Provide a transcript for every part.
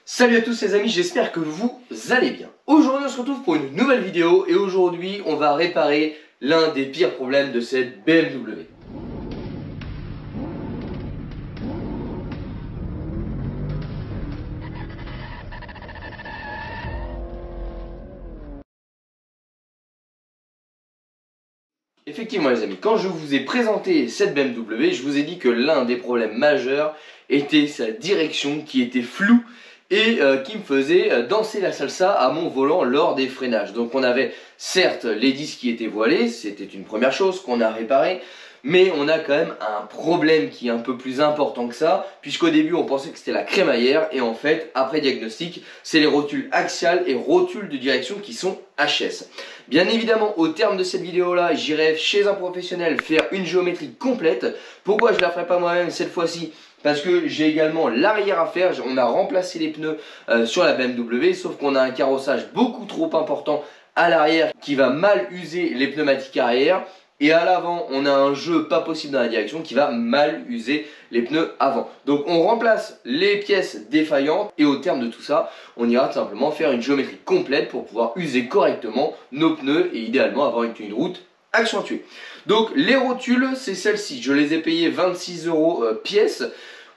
Salut à tous les amis, j'espère que vous allez bien. Aujourd'hui on se retrouve pour une nouvelle vidéo et aujourd'hui on va réparer l'un des pires problèmes de cette BMW. Effectivement les amis, quand je vous ai présenté cette BMW, je vous ai dit que l'un des problèmes majeurs était sa direction qui était floue et qui me faisait danser la salsa à mon volant lors des freinages. Donc on avait certes les disques qui étaient voilés, c'était une première chose qu'on a réparé, mais on a quand même un problème qui est un peu plus important que ça, puisqu'au début on pensait que c'était la crémaillère et en fait après diagnostic c'est les rotules axiales et rotules de direction qui sont HS. Bien évidemment au terme de cette vidéo là j'irai chez un professionnel faire une géométrie complète. Pourquoi je ne la ferai pas moi-même cette fois-ci? Parce que j'ai également l'arrière à faire, on a remplacé les pneus sur la BMW, sauf qu'on a un carrossage beaucoup trop important à l'arrière qui va mal user les pneumatiques arrière. Et à l'avant, on a un jeu pas possible dans la direction qui va mal user les pneus avant. Donc on remplace les pièces défaillantes et au terme de tout ça, on ira tout simplement faire une géométrie complète pour pouvoir user correctement nos pneus et idéalement avoir une route accentuée. Donc les rotules, c'est celle-ci. Je les ai payées 26 € pièce.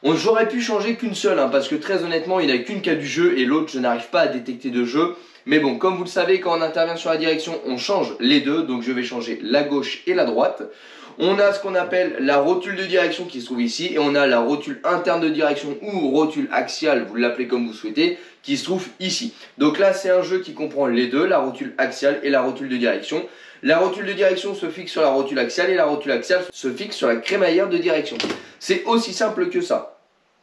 J'aurais pu changer qu'une seule, parce que très honnêtement, il n'y en a qu'une qui a du jeu et l'autre, je n'arrive pas à détecter de jeu. Mais bon, comme vous le savez, quand on intervient sur la direction, on change les deux. Donc je vais changer la gauche et la droite. On a ce qu'on appelle la rotule de direction qui se trouve ici. Et on a la rotule interne de direction ou rotule axiale, vous l'appelez comme vous souhaitez, qui se trouve ici. Donc là, c'est un jeu qui comprend les deux, la rotule axiale et la rotule de direction. La rotule de direction se fixe sur la rotule axiale et la rotule axiale se fixe sur la crémaillère de direction. C'est aussi simple que ça.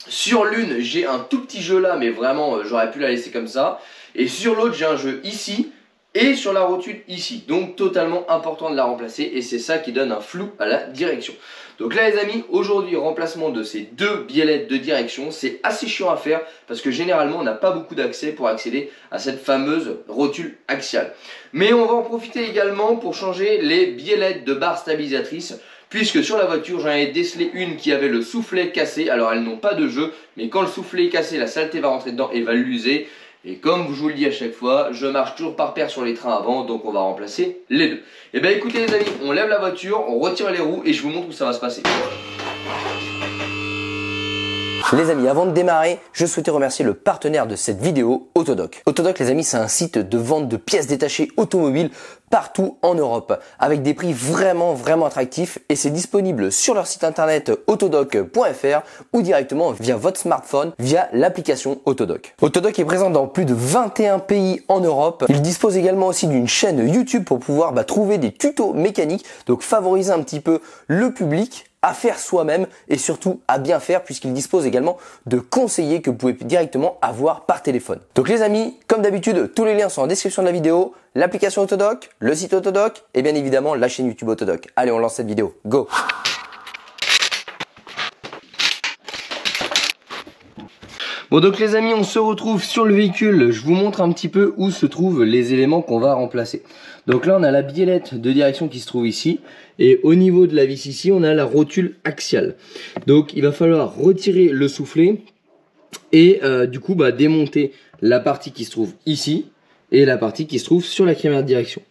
Sur l'une, j'ai un tout petit jeu là, mais vraiment, j'aurais pu la laisser comme ça. Et sur l'autre, j'ai un jeu ici et sur la rotule ici. Donc, totalement important de la remplacer et c'est ça qui donne un flou à la direction. Donc là, les amis, aujourd'hui, remplacement de ces deux biellettes de direction. C'est assez chiant à faire parce que généralement, on n'a pas beaucoup d'accès pour accéder à cette fameuse rotule axiale. Mais on va en profiter également pour changer les biellettes de barres stabilisatrices. Puisque sur la voiture, j'en ai décelé une qui avait le soufflet cassé. Alors elles n'ont pas de jeu, mais quand le soufflet est cassé, la saleté va rentrer dedans et va l'user. Et comme je vous le dis à chaque fois, je marche toujours par paire sur les trains avant, donc on va remplacer les deux. Et bien écoutez les amis, on lève la voiture, on retire les roues et je vous montre où ça va se passer. Les amis, avant de démarrer, je souhaitais remercier le partenaire de cette vidéo, Autodoc. Autodoc, les amis, c'est un site de vente de pièces détachées automobiles partout en Europe, avec des prix vraiment attractifs et c'est disponible sur leur site internet autodoc.fr ou directement via votre smartphone via l'application Autodoc. Autodoc est présent dans plus de 21 pays en Europe. Il dispose également aussi d'une chaîne YouTube pour pouvoir trouver des tutos mécaniques, donc favoriser un petit peu le public à faire soi-même et surtout à bien faire puisqu'il dispose également de conseillers que vous pouvez directement avoir par téléphone. Donc les amis, comme d'habitude, tous les liens sont en description de la vidéo, l'application Autodoc, le site Autodoc et bien évidemment la chaîne YouTube Autodoc. Allez, on lance cette vidéo. Go! Bon donc les amis, on se retrouve sur le véhicule, je vous montre un petit peu où se trouvent les éléments qu'on va remplacer. Donc là on a la biellette de direction qui se trouve ici et au niveau de la vis ici on a la rotule axiale. Donc il va falloir retirer le soufflet et du coup démonter la partie qui se trouve ici et la partie qui se trouve sur la crémaillère de direction.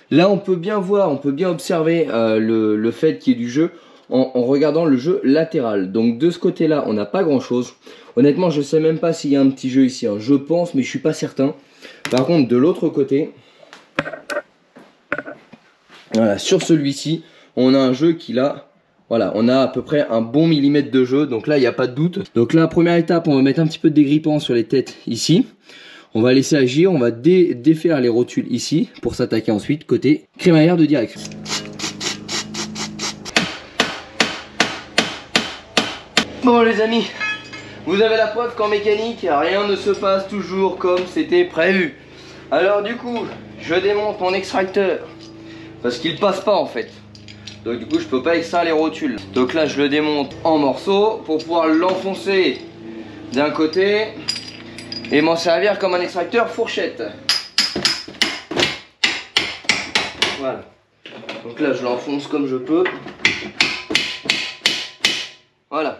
Là on peut bien voir, on peut bien observer le fait qu'il y ait du jeu en regardant le jeu latéral. Donc de ce côté là on n'a pas grand chose. Honnêtement je sais même pas s'il y a un petit jeu ici, je pense mais je suis pas certain. Par contre de l'autre côté, voilà, sur celui-ci on a un jeu qui là, voilà, on a à peu près un bon millimètre de jeu, donc là il n'y a pas de doute. Donc là première étape, on va mettre un petit peu de dégrippant sur les têtes ici. On va laisser agir, on va défaire les rotules ici pour s'attaquer ensuite côté crémaillère de direction. Bon les amis, vous avez la preuve qu'en mécanique, rien ne se passe toujours comme c'était prévu. Alors du coup, je démonte mon extracteur, parce qu'il passe pas en fait. Donc du coup, je peux pas extraire les rotules. Donc là, je le démonte en morceaux pour pouvoir l'enfoncer d'un côté et m'en servir comme un extracteur fourchette. Voilà. Donc là, je l'enfonce comme je peux. Voilà.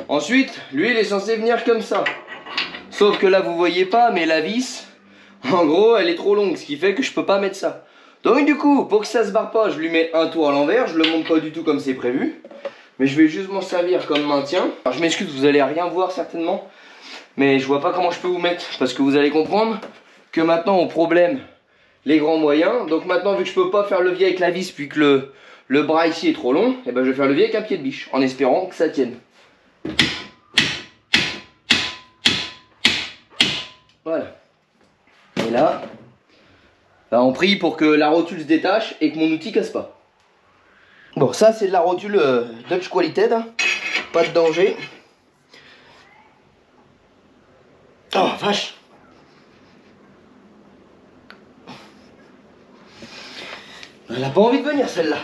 Ensuite, l'huile est censée venir comme ça. Sauf que là vous voyez pas, mais la vis, en gros elle est trop longue, ce qui fait que je peux pas mettre ça. Donc du coup, pour que ça se barre pas, je lui mets un tour à l'envers, je le monte pas du tout comme c'est prévu. Mais je vais juste m'en servir comme maintien. Alors je m'excuse, vous allez rien voir certainement. Mais je vois pas comment je peux vous mettre. Parce que vous allez comprendre que maintenant on problème les grands moyens. Donc maintenant, vu que je peux pas faire levier avec la vis, puis que le bras ici est trop long, et ben je vais faire levier avec un pied de biche. En espérant que ça tienne. Voilà. Et là, on prie pour que la rotule se détache et que mon outil casse pas. Bon, ça c'est de la rotule Dutch Qualited, hein. Pas de danger. Oh vache. Elle a pas envie de venir celle-là.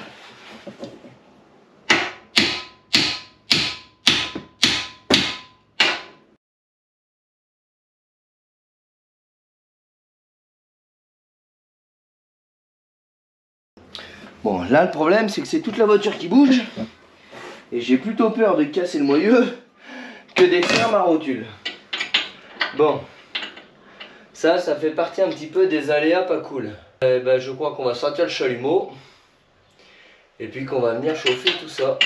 Bon, là le problème c'est que c'est toute la voiture qui bouge. Et j'ai plutôt peur de casser le moyeu que d'extraire ma rotule. Bon, ça fait partie un petit peu des aléas pas cool. Je crois qu'on va sortir le chalumeau. Et puis qu'on va venir chauffer tout ça.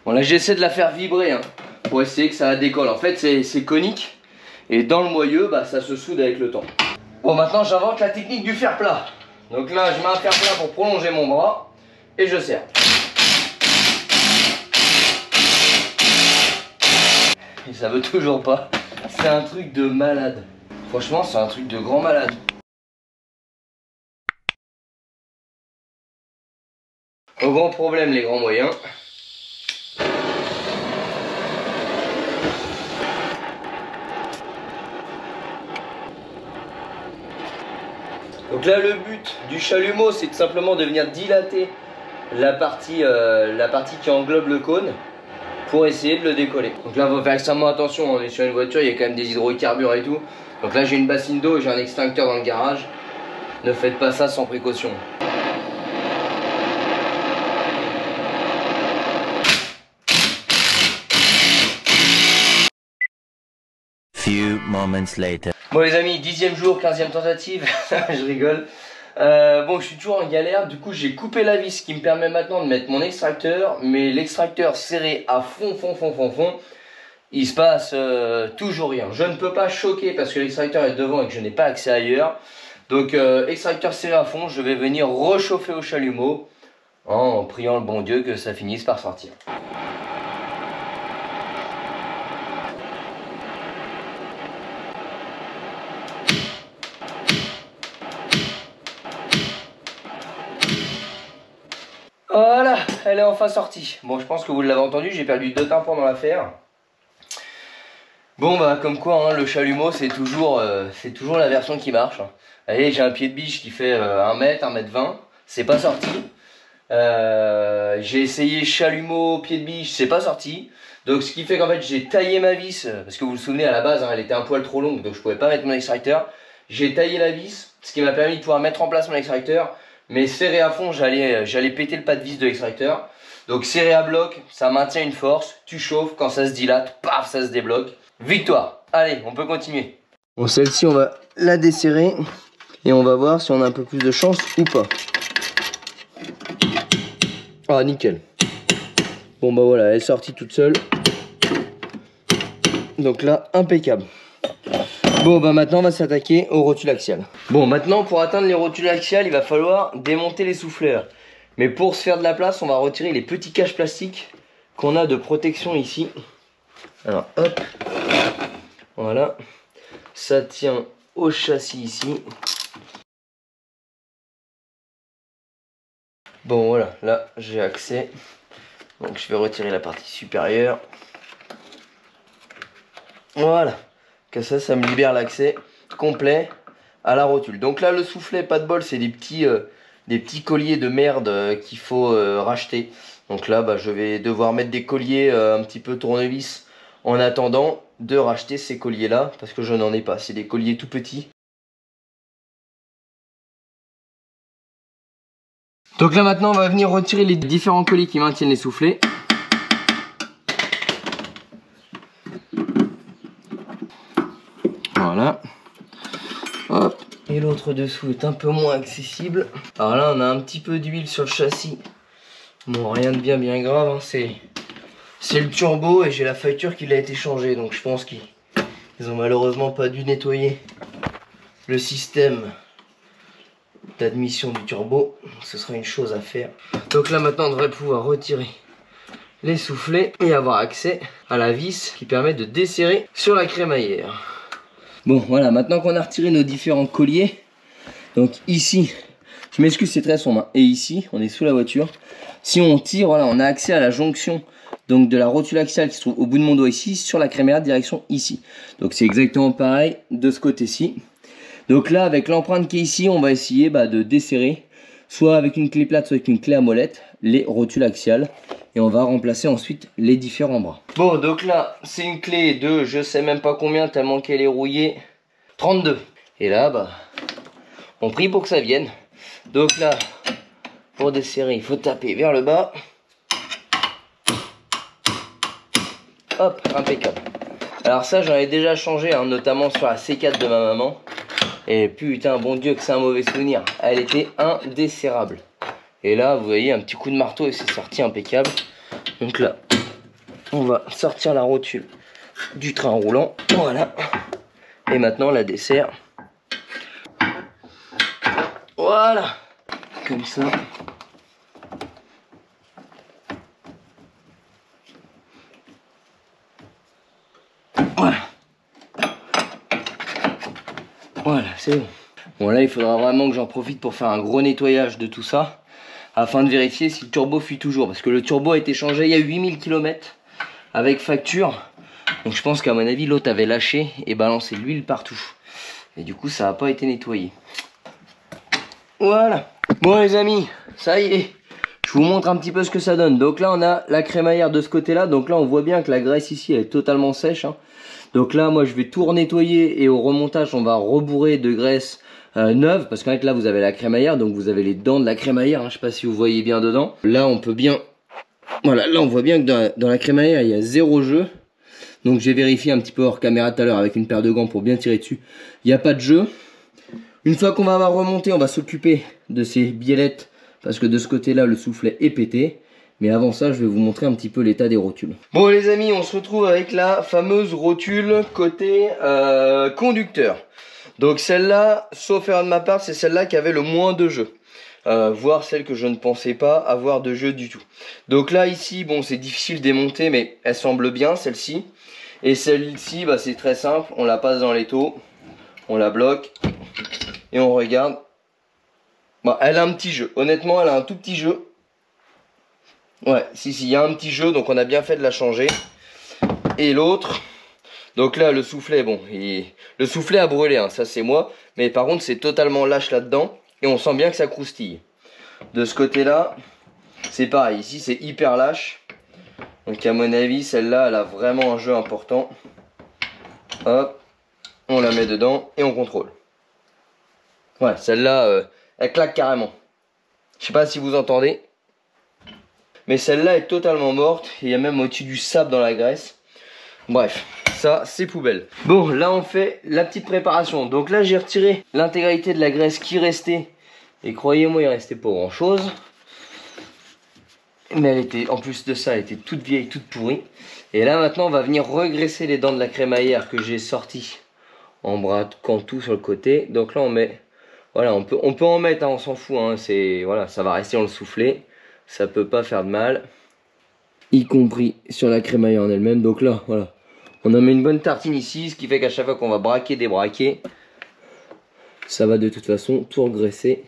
Bon là j'essaie de la faire vibrer hein, pour essayer que ça décolle. En fait c'est conique. Et dans le moyeu, ça se soude avec le temps. Bon, maintenant j'invente la technique du fer plat. Donc là, je mets un fer plat pour prolonger mon bras et je serre. Et ça veut toujours pas. C'est un truc de malade. Franchement, c'est un truc de grand malade. Au grand problème, les grands moyens. Donc là le but du chalumeau c'est tout simplement de venir dilater la partie qui englobe le cône pour essayer de le décoller. Donc là on va faire extrêmement attention, on est sur une voiture, il y a quand même des hydrocarbures et tout. Donc là j'ai une bassine d'eau et j'ai un extincteur dans le garage. Ne faites pas ça sans précaution. Few moments later. Bon les amis, 10e jour, 15e tentative, je rigole. Bon, je suis toujours en galère, du coup j'ai coupé la vis qui me permet maintenant de mettre mon extracteur, mais l'extracteur serré à fond, il se passe toujours rien. Je ne peux pas choquer parce que l'extracteur est devant et que je n'ai pas accès ailleurs. Donc extracteur serré à fond, je vais venir rechauffer au chalumeau en priant le bon Dieu que ça finisse par sortir. Voilà, elle est enfin sortie. Bon, je pense que vous l'avez entendu, j'ai perdu 2 tympans dans l'affaire. Bon, comme quoi, hein, le chalumeau, c'est toujours la version qui marche. Allez, j'ai un pied de biche qui fait 1 mètre, 1 mètre 20. C'est pas sorti. J'ai essayé chalumeau, pied de biche, c'est pas sorti. Donc, ce qui fait qu'en fait, j'ai taillé ma vis. Parce que vous vous souvenez, à la base, hein, elle était un poil trop longue, donc je pouvais pas mettre mon extracteur. J'ai taillé la vis, ce qui m'a permis de pouvoir mettre en place mon extracteur. Mais serré à fond, j'allais péter le pas de vis de l'extracteur. Donc serré à bloc, ça maintient une force. Tu chauffes, quand ça se dilate, paf, ça se débloque. Victoire. Allez, on peut continuer. Bon, celle-ci, on va la desserrer. Et on va voir si on a un peu plus de chance ou pas. Ah, nickel. Bon, voilà, elle est sortie toute seule. Donc là, impeccable. Bon, maintenant on va s'attaquer aux rotules axiales. Bon, maintenant pour atteindre les rotules axiales, il va falloir démonter les souffleurs. Mais pour se faire de la place, on va retirer les petits caches plastiques qu'on a de protection ici. Alors hop, voilà, ça tient au châssis ici. Bon voilà, là j'ai accès. Donc je vais retirer la partie supérieure. Voilà. Que ça me libère l'accès complet à la rotule. Donc là le soufflet, pas de bol, c'est des petits colliers de merde qu'il faut racheter. Donc là je vais devoir mettre des colliers un petit peu tournevis en attendant de racheter ces colliers là parce que je n'en ai pas, c'est des colliers tout petits. Donc là maintenant on va venir retirer les différents colliers qui maintiennent les soufflets. Voilà. Hop. Et l'autre dessous est un peu moins accessible. Alors là on a un petit peu d'huile sur le châssis. Bon, rien de bien grave, hein. C'est le turbo et j'ai la facture qui a été changée. Donc je pense qu'ils ont malheureusement pas dû nettoyer le système d'admission du turbo. Ce sera une chose à faire. Donc là maintenant on devrait pouvoir retirer les soufflets et avoir accès à la vis qui permet de desserrer sur la crémaillère. Bon voilà, maintenant qu'on a retiré nos différents colliers, donc ici, je m'excuse c'est très sombre, hein, et ici on est sous la voiture. Si on tire, voilà, on a accès à la jonction donc de la rotule axiale qui se trouve au bout de mon doigt ici sur la crémaillère direction ici. Donc c'est exactement pareil de ce côté-ci. Donc là avec l'empreinte qui est ici, on va essayer de desserrer soit avec une clé plate soit avec une clé à molette les rotules axiales et on va remplacer ensuite les différents bras. Bon donc là c'est une clé de je sais même pas combien tellement qu'elle est rouillée, 32. Et là on prie pour que ça vienne. Donc là pour desserrer il faut taper vers le bas. Hop, impeccable. Alors ça j'en ai déjà changé hein, notamment sur la C4 de ma maman. Et putain bon Dieu que c'est un mauvais souvenir. Elle était indesserrable. Et là vous voyez un petit coup de marteau et c'est sorti impeccable. Donc là on va sortir la rotule du train roulant. Voilà. Et maintenant la dessert. Voilà. Comme ça. Voilà. Voilà, c'est bon. Bon là il faudra vraiment que j'en profite pour faire un gros nettoyage de tout ça afin de vérifier si le turbo fuit toujours parce que le turbo a été changé il y a 8000 km avec facture. Donc je pense qu'à mon avis l'autre avait lâché et balancé de l'huile partout. Et du coup ça n'a pas été nettoyé. Voilà. Bon les amis, ça y est. Je vous montre un petit peu ce que ça donne. Donc là on a la crémaillère de ce côté là. Donc là on voit bien que la graisse ici elle est totalement sèche hein. Donc là moi je vais tout renettoyer et au remontage on va rebourrer de graisse neuve. Parce qu'en fait là vous avez la crémaillère. Donc vous avez les dents de la crémaillère hein. Je sais pas si vous voyez bien dedans. Là on peut bien... Voilà, là on voit bien que dans la crémaillère il y a zéro jeu. Donc j'ai vérifié un petit peu hors caméra tout à l'heure avec une paire de gants pour bien tirer dessus. Il n'y a pas de jeu. Une fois qu'on va avoir remonté on va s'occuper de ces biellettes. Parce que de ce côté là le soufflet est pété. Mais avant ça, je vais vous montrer un petit peu l'état des rotules. Bon les amis, on se retrouve avec la fameuse rotule côté conducteur. Donc celle-là, sauf erreur de ma part, c'est celle-là qui avait le moins de jeu. Voire celle que je ne pensais pas avoir de jeu du tout. Donc là, ici, bon, c'est difficile de démonter, mais elle semble bien, celle-ci. Et celle-ci, c'est très simple. On la passe dans l'étau, on la bloque et on regarde. Bon, elle a un petit jeu. Honnêtement, elle a un tout petit jeu. Ouais, si, il y a un petit jeu, donc on a bien fait de la changer. Et l'autre, donc là, le soufflet, bon, le soufflet a brûlé, hein, ça c'est moi. Mais par contre, c'est totalement lâche là-dedans. Et on sent bien que ça croustille. De ce côté-là, c'est pareil. Ici, c'est hyper lâche. Donc à mon avis, celle-là, elle a vraiment un jeu important. Hop, on la met dedans et on contrôle. Ouais, celle-là, elle claque carrément. Je sais pas si vous entendez. Mais celle-là est totalement morte. Il y a même au-dessus du sable dans la graisse. Bref, ça c'est poubelle. Bon, là on fait la petite préparation. Donc là j'ai retiré l'intégralité de la graisse qui restait. Et croyez-moi, il restait pas grand chose. Mais elle était, en plus de ça, elle était toute vieille, toute pourrie. Et là maintenant on va venir regraisser les dents de la crémaillère que j'ai sorties en braquant tout sur le côté. Donc là on met, voilà, on peut en mettre, hein, on s'en fout, hein, voilà, ça va rester dans le soufflet. Ça peut pas faire de mal, y compris sur la crémaillère en elle-même. Donc là, voilà, on en met une bonne tartine ici, ce qui fait qu'à chaque fois qu'on va braquer, débraquer, ça va de toute façon tout regraisser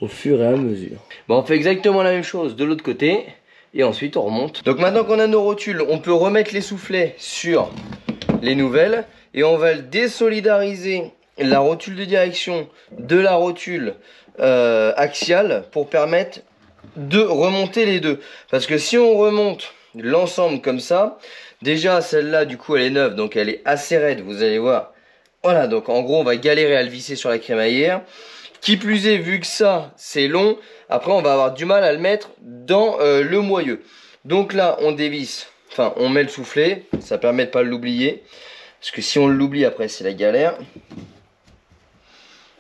au fur et à mesure. Bon, on fait exactement la même chose de l'autre côté, et ensuite on remonte. Donc maintenant qu'on a nos rotules, on peut remettre les soufflets sur les nouvelles, et on va désolidariser la rotule de direction de la rotule axiale pour permettre de remonter les deux. Parce que si on remonte l'ensemble comme ça, déjà celle-là du coup elle est neuve, donc elle est assez raide, vous allez voir. Voilà, donc en gros on va galérer à le visser sur la crémaillère. Qui plus est, vu que ça c'est long, après on va avoir du mal à le mettre dans le moyeu. Donc là on dévisse, enfin on met le soufflet, ça permet de pas l'oublier. Parce que si on l'oublie après c'est la galère.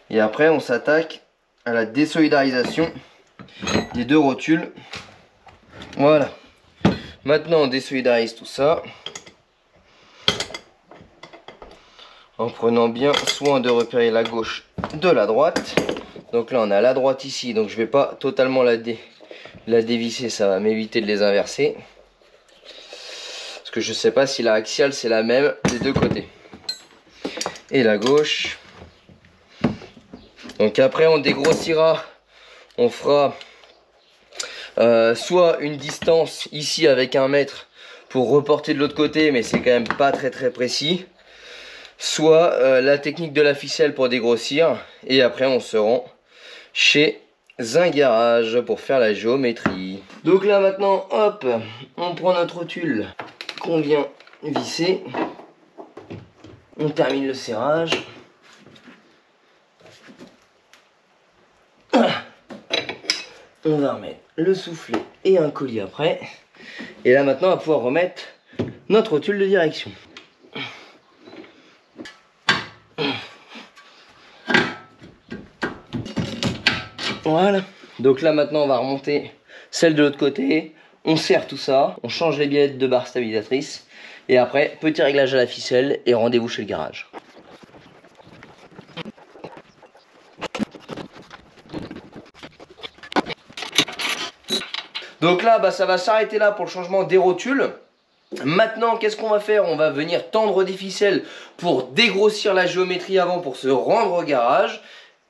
Et après on s'attaque à la désolidarisation des deux rotules. Voilà. Maintenant on désolidarise tout ça. En prenant bien soin de repérer la gauche de la droite. Donc là on a la droite ici, donc je vais pas totalement la dévisser, ça va m'éviter de les inverser. Parce que je sais pas si la axiale c'est la même des deux côtés. Et la gauche. Donc après on dégrossira, on fera soit une distance ici avec 1 mètre pour reporter de l'autre côté, mais c'est quand même pas très précis. Soit la technique de la ficelle pour dégrossir. Et après on se rend chez un garage pour faire la géométrie. Donc là maintenant, hop, on prend notre rotule qu'on vient visser. On termine le serrage. On va remettre le soufflet et un collier après. Et là maintenant on va pouvoir remettre notre rotule de direction. Voilà, donc là maintenant on va remonter celle de l'autre côté, on serre tout ça, on change les bielles de barre stabilisatrice et après petit réglage à la ficelle et rendez-vous chez le garage. Donc là bah, ça va s'arrêter là pour le changement des rotules. Maintenant qu'est-ce qu'on va faire? On va venir tendre des ficelles pour dégrossir la géométrie avant pour se rendre au garage.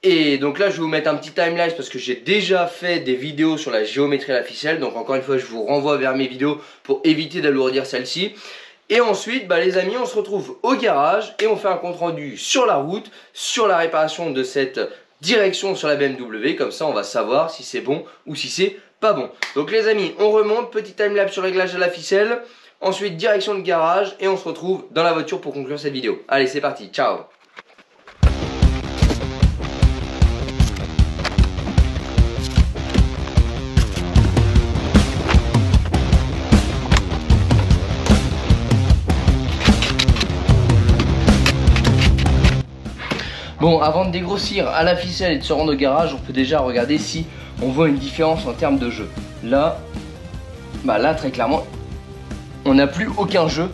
Et donc là je vais vous mettre un petit timelapse parce que j'ai déjà fait des vidéos sur la géométrie à la ficelle. Donc encore une fois je vous renvoie vers mes vidéos pour éviter d'alourdir celle-ci. Et ensuite bah, les amis on se retrouve au garage et on fait un compte rendu sur la route, sur la réparation de cette direction sur la BMW. Comme ça on va savoir si c'est bon ou si c'est pas bon. Donc les amis on remonte, petit timelapse sur le réglage à la ficelle. Ensuite direction le garage et on se retrouve dans la voiture pour conclure cette vidéo. Allez c'est parti, ciao. Bon, avant de dégrossir à la ficelle et de se rendre au garage, on peut déjà regarder si on voit une différence en termes de jeu. Là, bah là très clairement, on n'a plus aucun jeu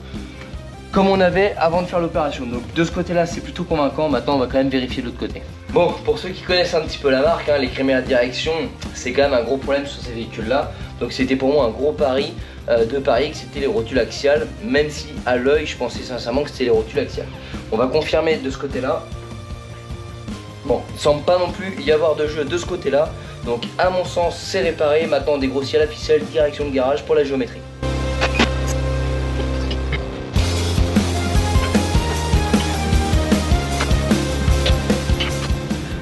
comme on avait avant de faire l'opération. Donc de ce côté-là, c'est plutôt convaincant. Maintenant, on va quand même vérifier de l'autre côté. Bon, pour ceux qui connaissent un petit peu la marque, hein, les crémés à direction, c'est quand même un gros problème sur ces véhicules-là. Donc c'était pour moi un gros pari de parier que c'était les rotules axiales, même si à l'œil, je pensais sincèrement que c'était les rotules axiales. On va confirmer de ce côté-là. Bon, il ne semble pas non plus y avoir de jeu de ce côté-là. Donc à mon sens, c'est réparé. Maintenant, on dégrossit à la ficelle, direction de garage pour la géométrie.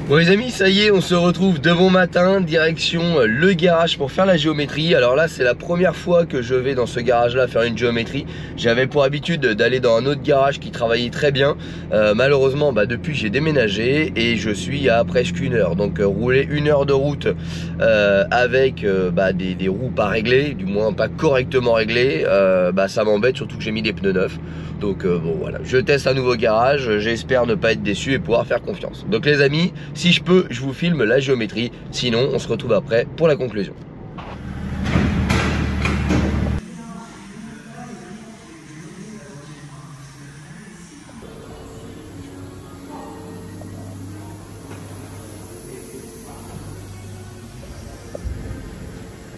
Bon les amis, ça y est, on se retrouve de bon matin, direction le garage pour faire la géométrie. Alors là, c'est la première fois que je vais dans ce garage-là faire une géométrie. J'avais pour habitude d'aller dans un autre garage qui travaillait très bien. Malheureusement, bah, depuis, j'ai déménagé et je suis à presque 1 heure. Donc rouler 1 heure de route avec des roues pas réglées, du moins pas correctement réglées, bah, ça m'embête, surtout que j'ai mis des pneus neufs. Donc bon voilà, je teste un nouveau garage, j'espère ne pas être déçu et pouvoir faire confiance. Donc les amis, si je peux, je vous filme la géométrie, sinon on se retrouve après pour la conclusion.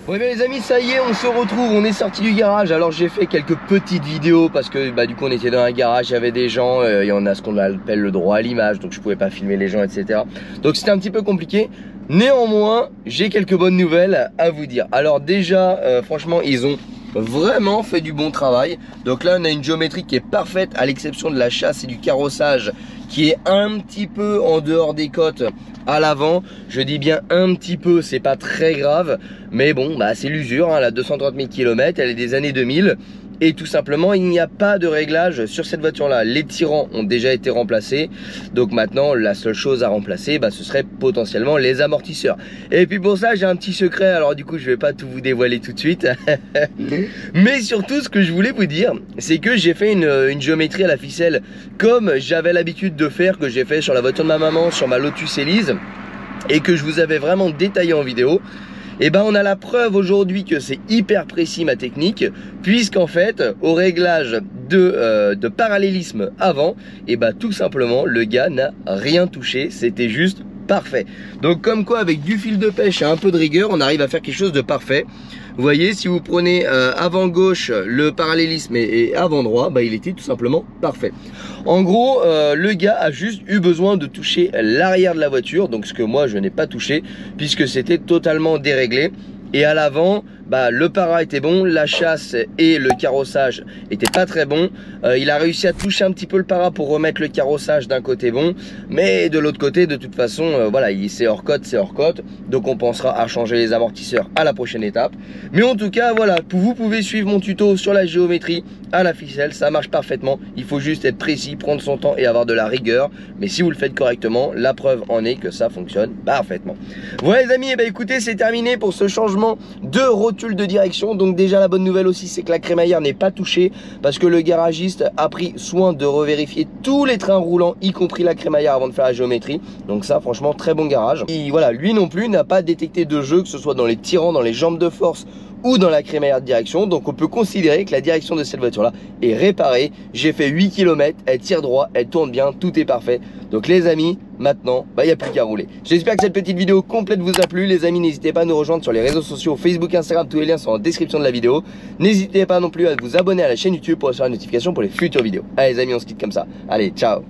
Ouais mais les amis, ça y est, on se retrouve, on est sorti du garage. Alors j'ai fait quelques petites vidéos parce que bah, du coup on était dans un garage, il y avait des gens, il y en a ce qu'on appelle le droit à l'image, donc je pouvais pas filmer les gens, etc. Donc c'était un petit peu compliqué. Néanmoins, j'ai quelques bonnes nouvelles à vous dire. Alors déjà, franchement, ils ont vraiment fait du bon travail. Donc là on a une géométrie qui est parfaite à l'exception de la chasse et du carrossage qui est un petit peu en dehors des côtes à l'avant. Je dis bien un petit peu, c'est pas très grave, mais bon bah c'est l'usure, hein, elle a 230 000 km, elle est des années 2000 Et tout simplement, il n'y a pas de réglage sur cette voiture-là. Les tirants ont déjà été remplacés. Donc maintenant, la seule chose à remplacer, ce serait potentiellement les amortisseurs. Et puis pour ça, j'ai un petit secret. Alors du coup, je vais pas tout vous dévoiler tout de suite. Mais surtout, ce que je voulais vous dire, c'est que j'ai fait une géométrie à la ficelle comme j'avais l'habitude de faire, que j'ai fait sur la voiture de ma maman, sur ma Lotus Elise, et que je vous avais vraiment détaillé en vidéo. Et on a la preuve aujourd'hui que c'est hyper précis ma technique, puisqu'en fait au réglage de parallélisme avant, tout simplement le gars n'a rien touché, c'était juste parfait. Donc comme quoi, avec du fil de pêche et un peu de rigueur, on arrive à faire quelque chose de parfait. Vous voyez, si vous prenez avant gauche le parallélisme et avant droit, il était tout simplement parfait. En gros, le gars a juste eu besoin de toucher l'arrière de la voiture, donc ce que moi je n'ai pas touché puisque c'était totalement déréglé. Et à l'avant, le para était bon, la chasse et le carrossage étaient pas très bons. Il a réussi à toucher un petit peu le para pour remettre le carrossage d'un côté bon, mais de l'autre côté, de toute façon, voilà, c'est hors cote, c'est hors cote. Donc on pensera à changer les amortisseurs à la prochaine étape. Mais en tout cas, voilà, vous pouvez suivre mon tuto sur la géométrie à la ficelle, ça marche parfaitement. Il faut juste être précis, prendre son temps et avoir de la rigueur. Mais si vous le faites correctement, la preuve en est que ça fonctionne parfaitement. Voilà les amis, écoutez, c'est terminé pour ce changement de rotule de direction. Donc déjà la bonne nouvelle aussi, c'est que la crémaillère n'est pas touchée parce que le garagiste a pris soin de revérifier tous les trains roulants, y compris la crémaillère, avant de faire la géométrie. Donc ça, franchement, très bon garage. Et voilà, lui non plus n'a pas détecté de jeu, que ce soit dans les tirants, dans les jambes de force ou dans la crémaillère de direction. Donc on peut considérer que la direction de cette voiture là est réparée. J'ai fait 8 km, elle tire droit, elle tourne bien, tout est parfait. Donc les amis, maintenant il n'y a plus qu'à rouler. J'espère que cette petite vidéo complète vous a plu. Les amis, n'hésitez pas à nous rejoindre sur les réseaux sociaux, Facebook, Instagram, tous les liens sont en description de la vidéo. N'hésitez pas non plus à vous abonner à la chaîne YouTube pour recevoir une notification pour les futures vidéos. Allez les amis, on se quitte comme ça. Allez, ciao.